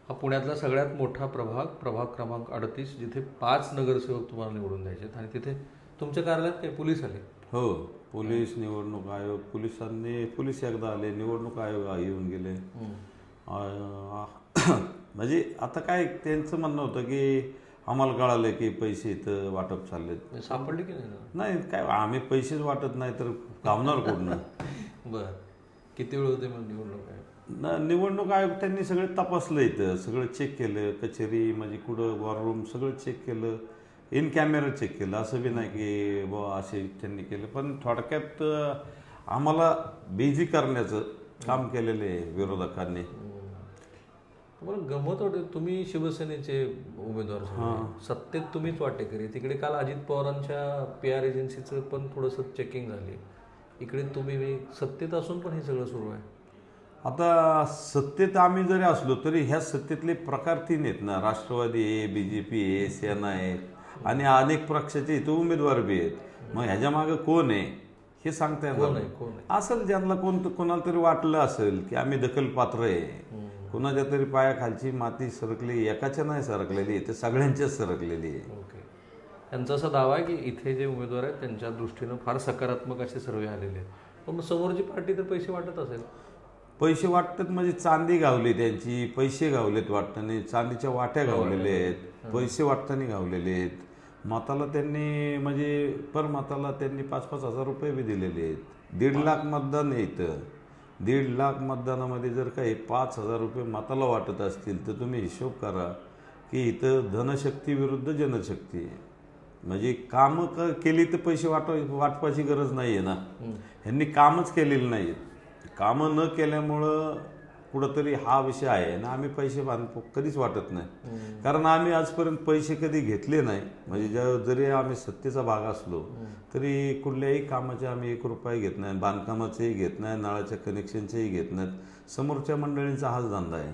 हा पुण्यातला सगळ्यात मोठा प्रभाग, प्रभाग क्रमांक 38, जिथे 5 नगरसेवक तुम्हाला निवडून द्यायचे आणि तिथे तुमच्या कार्यालयात काही पोलीस आले. हो, पोलीस, निवडणूक आयोग, पोलीस एकदा आले, निवडणूक आयोग येऊन गेले. म्हणजे आता काय त्यांचं म्हणणं होतं की आम्हाला कळालं की पैसे इथं वाटप चाललेत. सापडले की नाही? नाही, काय आम्ही पैसेच वाटत नाही तर कामणार कुठनं. बरं, किती वेळ होते मग निवडणूक आहे? निवडणूक आयोग त्यांनी सगळं तपासलं, इथं सगळं चेक केलं, कचेरी म्हणजे कुठं वॉर रूम सगळं चेक केलं, इन कॅमेरा चेक केलं. असं बी नाही की बुवा असे त्यांनी केलं, पण थोडक्यात आम्हाला बिझी करण्याचं काम केलेलं आहे विरोधकांनी. तुम्हाला गमत वाटते, तुम्ही शिवसेनेचे उमेदवार सत्तेत तुम्हीच वाटेकरी. तिकडे काल अजित पवारांच्या PR एजन्सीचं पण थोडंसं चेकिंग झाली, इकडे तुम्ही सत्तेत असून पण हे सगळं सुरू आहे. आता सत्तेत आम्ही जरी असलो तरी ह्या सत्तेतले प्रकार 3 आहेत ना, राष्ट्रवादी आहे, BJP आहे, सेना आहे आणि अनेक पक्षाचे इथं उमेदवार बी आहेत. मग ह्याच्या मागं कोण आहे हे सांगता येणार नाही. असेल ज्यांना कोणाला तरी वाटलं असेल की आम्ही दखलपात्र आहे, कुणाच्या तरी पायाखालची माती सरकली, एकाच्या नाही सरकलेली, ते सगळ्यांच्याच सरकलेली आहे. ओके, त्यांचा असा दावा आहे की इथे जे उमेदवार आहेत त्यांच्या दृष्टीनं फार सकारात्मक असे सर्वे आलेले आहेत. पण मग समोरची पार्टी तर पैसे वाटत असेल. पैसे वाटतात म्हणजे चांदी गावली त्यांची, पैसे गावलेत वाटताना, चांदीच्या वाट्या गावलेल्या आहेत, पैसे वाटताना गावलेले आहेत. मताला त्यांनी म्हणजे पर मताला त्यांनी 5-5 हजार रुपये बी दिलेले आहेत. 1.5 लाख मतदान आहे इथं. 1.5 लाख मतदानामध्ये जर काही 5,000 रुपये मताला वाटत असतील तर तुम्ही हिशोब करा की इथं धनशक्ती विरुद्ध जनशक्ती आहे. म्हणजे कामं केली तर पैसे वाटपाची गरज नाही आहे ना. ह्यांनी कामच केलेलं नाही आहेत. कामं न केल्यामुळं कुठंतरी हा विषय आहे ना. आम्ही पैसे कधीच वाटत नाही, कारण आम्ही आजपर्यंत पैसे कधी घेतले नाही. म्हणजे जरी आम्ही सत्तेचा भाग असलो तरी कुठल्याही कामाचे आम्ही 1 रुपया घेत नाही, बांधकामाचेही घेत नाही, नळाच्या कनेक्शनचेही घेत नाहीत. समोरच्या मंडळींचा हाच धंदा आहे.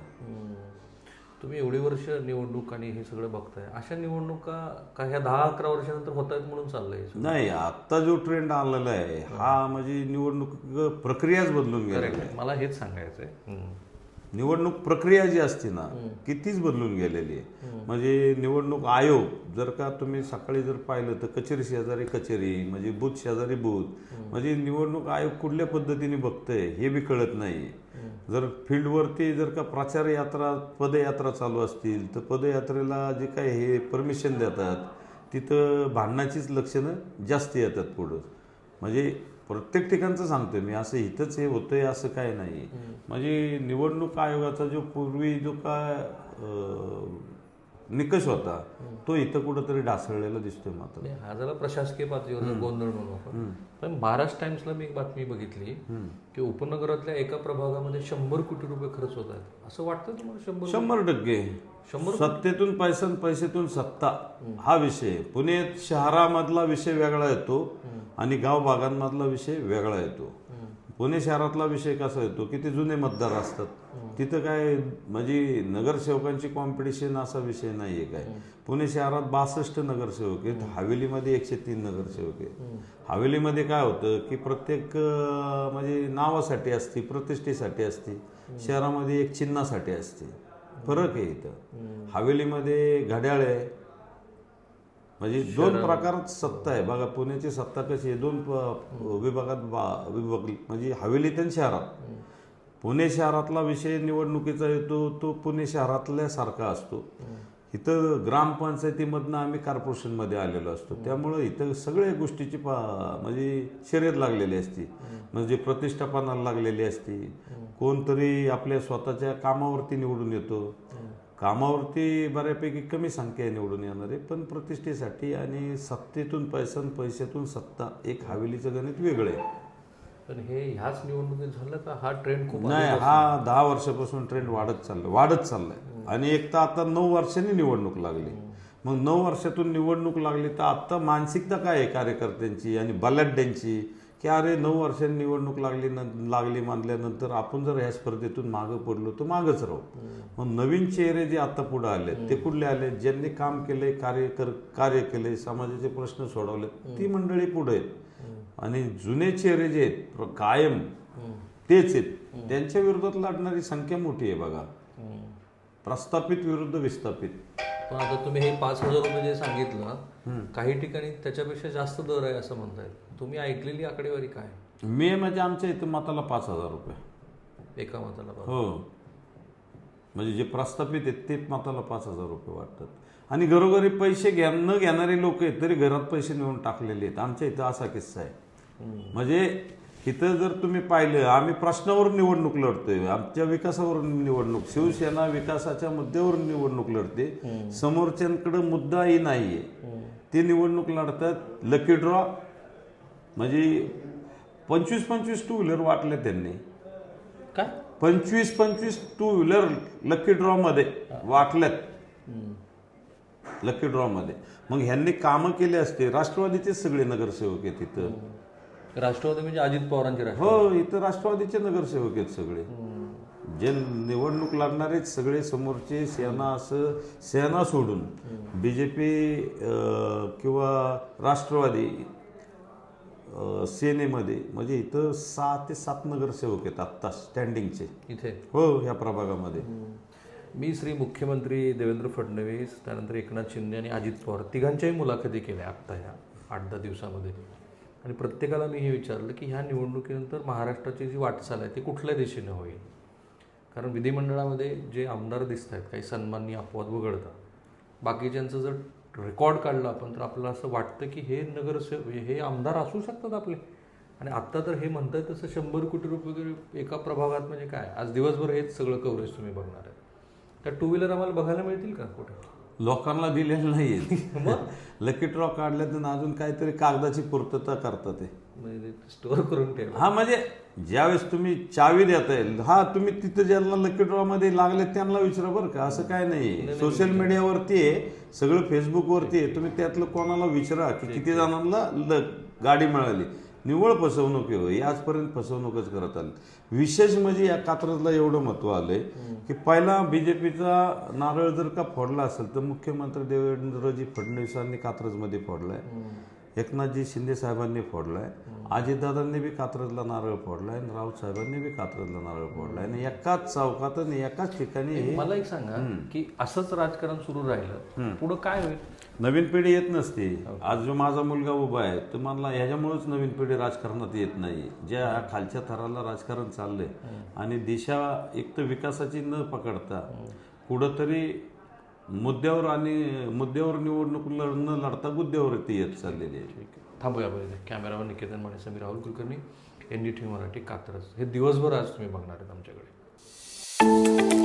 तुम्ही एवढी वर्ष निवडणूक आणि हे सगळं बघताय, अशा निवडणुका का ह्या 10-11 वर्षानंतर होत आहेत म्हणून चाललंय? नाही, आत्ता जो ट्रेंड आलेला आहे हा म्हणजे निवडणूक प्रक्रियाच बदलून गेलेली आहे. मला हेच सांगायचंय, निवडणूक प्रक्रिया जी असते ना कितीच बदलून गेलेली आहे. म्हणजे निवडणूक आयोग जर का तुम्ही सकाळी जर पाहिलं तर कचेरी शेजारी कचेरी, म्हणजे बूथ शेजारी बूथ, म्हणजे निवडणूक आयोग कुठल्या पद्धतीने बघतंय हे बी कळत नाही. जर फील्डवरती जर का प्रचार यात्रा, पदयात्रा चालू असतील तर पदयात्रेला जे काय हे परमिशन देतात तिथं भांडणाचीच लक्षणं जास्त येतात पुढं. म्हणजे प्रत्येक ठिकाणचं सांगतोय मी, असं इथंच हे होतंय असं काय नाही. म्हणजे निवडणूक आयोगाचा जो पूर्वी जो काय निकष होता तो इथं कुठंतरी ढासळलेला दिसतोय. मात्र हा जरा प्रशासकीय पातळीवर गोंधळ म्हणून आपण, पण महाराष्ट्र टाइम्सला मी एक बातमी बघितली की उपनगरातल्या एका प्रभागामध्ये 100 कोटी रुपये खर्च होत आहेत. असं वाटतं तुम्हाला? 100% सत्तेतून पैसा, पैसेतून सत्ता हा विषय. पुणे शहरामधला विषय वेगळा येतो आणि गाव भागांमधला विषय वेगळा येतो. पुणे शहरातला विषय कसा येतो की ते जुने मतदार असतात, तिथं काय म्हणजे नगरसेवकांची कॉम्पिटिशन असा विषय नाही आहे. काय पुणे शहरात 62 नगरसेवक आहेत, हवेलीमध्ये 103 नगरसेवक आहेत. हवेलीमध्ये काय होतं की प्रत्येक म्हणजे नावासाठी असते, प्रतिष्ठेसाठी असते, शहरामध्ये एक चिन्हासाठी असते. फरक आहे इथं. हवेलीमध्ये घड्याळ आहे, म्हणजे 2 प्रकारात सत्ता आहे. बघा पुण्याची सत्ता कशी आहे, 2 विभागात विभागली, म्हणजे हवेलीत आणि शहरात. पुणे शहरातला विषय निवडणुकीचा येतो तो पुणे शहरातल्या सारखा असतो. इथं ग्रामपंचायतीमधनं आम्ही कॉर्पोरेशनमध्ये आलेलो असतो, त्यामुळं इथं सगळ्या गोष्टीची म्हणजे शर्यत लागलेली असते, म्हणजे प्रतिष्ठापनाला लागलेली असते. कोणतरी आपल्या स्वतःच्या कामावरती निवडून येतो, कामावरती बऱ्यापैकी कमी संख्या आहे निवडून येणारे, पण प्रतिष्ठेसाठी आणि सत्तेतून पैसा, पैशातून सत्ता, एक हवेलीचं गणित वेगळं आहे. पण हे ह्याच निवडणुकीत झालं का हा ट्रेंड? खूप नाही, हा 10 वर्षापासून ट्रेंड वाढत चाललाय. आणि एक तर आता 9 वर्षांनी निवडणूक लागली. मग 9 वर्षातून निवडणूक लागली तर आता मानसिकता काय आहे कार्यकर्त्यांची आणि बलाढ्यांची की अरे 9 वर्षांनी निवडणूक लागली मानल्यानंतर आपण जर ह्या स्पर्धेतून मागं पडलो तर मागच राहू. मग नवीन चेहरे जे आता पुढे आले ते कुठले आले? ज्यांनी काम केले, कार्य केले, समाजाचे प्रश्न सोडवले, ती मंडळी पुढे आहेत. आणि जुने चेहरे जे आहेत कायम तेच आहेत, त्यांच्या विरोधात लढणारी संख्या मोठी आहे. बघा प्रस्थापित विरुद्ध विस्थापित. पण आता तुम्ही हे 5,000 रुपये जे सांगितलं, काही ठिकाणी त्याच्यापेक्षा जास्त दर आहे असं म्हणतायत. तुम्ही ऐकलेली आकडेवारी काय? मे म्हणजे आमच्या इथं मताला 5,000 रुपये एका मताला? हो, म्हणजे जे प्रस्थापित आहेत ते मताला 5,000 रुपये वाटतात. आणि घरोघरी पैसे न घेणारे लोक आहेत तरी घरात पैसे नेऊन टाकलेले आहेत. आमच्या इथं असा किस्सा आहे. म्हणजे इथं जर तुम्ही पाहिलं, आम्ही प्रश्नावर निवडणूक लढतोय, आमच्या विकासावर निवडणूक, शिवसेना विकासाच्या मुद्द्यावर निवडणूक लढते, समोरच्यांकडे मुद्दाही नाहीये, ते निवडणूक लढतात. लकी ड्रॉ म्हणजे 25-25 टू व्हीलर वाटले त्यांनी. काय 25-25 टू व्हीलर लकी ड्रॉ मध्ये वाटल्यात, लकी ड्रॉ मध्ये. मग ह्यांनी कामं केली असते. राष्ट्रवादीचे सगळे नगरसेवक आहेत इथं. राष्ट्रवादी म्हणजे अजित पवारांचे राष्ट्रवादी? हो, इथं राष्ट्रवादीचे नगरसेवक आहेत सगळे. जे निवडणूक लढणारे सगळे समोरचे सेना सोडून बीजेपी किंवा राष्ट्रवादी सेनेमध्ये, म्हणजे इथं 6 ते 7 नगरसेवक आहेत आत्ता स्टँडिंगचे इथे. हो, या प्रभागामध्ये. मी श्री मुख्यमंत्री देवेंद्र फडणवीस, त्यानंतर एकनाथ शिंदे आणि अजित पवार तिघांच्याही मुलाखती केल्या आत्ता ह्या 8-10 दिवसामध्ये. आणि प्रत्येकाला मी हे विचारलं की ह्या निवडणुकीनंतर महाराष्ट्राची जी वाटचाल आहे ती कुठल्या दिशेने होईल. कारण विधिमंडळामध्ये जे आमदार दिसत आहेत, काही सन्माननीय अपवाद वगळतात, बाकीच्यांचं जर रेकॉर्ड काढला आपण तर आपल्याला असं वाटतं की हे नगरसेवक, हे आमदार असू शकतात आपले. आणि आत्ता तर हे म्हणतात तसं 100 कोटी रुपये वगैरे एका प्रभागात, म्हणजे काय, आज दिवसभर हेच सगळं कव्हरेज तुम्ही बघणार आहे. त्या टू व्हीलर आम्हाला बघायला मिळतील का कुठे? लोकांना दिलेलं नाहीये. लकी ड्रॉ काढल्यातून अजून काहीतरी कागदाची पूर्तता करतात ते, म्हणजे स्टोअर करून ठेवा. हा, म्हणजे ज्यावेळेस तुम्ही चावी देता येईल, हा, तुम्ही तिथं ज्यांना लकी ड्रॉ मध्ये लागले त्यांना विचारा बरं का. असं काय नाही, सोशल मीडियावरती आहे सगळं, फेसबुकवरती आहे. तुम्ही त्यातलं कोणाला विचारा की किती जणांना गाडी मिळाली. निव्वळ फसवणूक आहे, आजपर्यंत फसवणूकच करत आली. विशेष म्हणजे या कात्रजला एवढं महत्व आलंय की पहिला बीजेपीचा नारळ जर का फोडला असेल तर मुख्यमंत्री देवेंद्रजी फडणवीसांनी कात्रजमध्ये फोडलाय, एकनाथजी शिंदे साहेबांनी फोडलाय, अजितदादांनी बी कात्रजला नारळ फोडलाय, आणि राऊत साहेबांनी बी कात्रजला नारळ फोडलाय. आणि एकाच चौकात आणि एकाच ठिकाणी. मला एक सांगा की असंच राजकारण सुरू राहिलं पुढं काय होईल? नवीन पिढी येत नसते. आज जो माझा मुलगा उभा आहे तर मला ह्याच्यामुळेच नवीन पिढी राजकारणात येत नाही. ज्या खालच्या थराला राजकारण चाललंय आणि दिशा एक तर विकासाची न पकडता कुठंतरी मुद्द्यावर निवडणूक न लढता गुद्द्यावर ती येत चाललेली आहे. थांबूया पाहिजे. कॅमेरावर निकेतन माने, मी राहुल कुलकर्णी, NDTV मराठी, कात्रज. हे दिवसभर आज तुम्ही बघणार आहेत आमच्याकडे.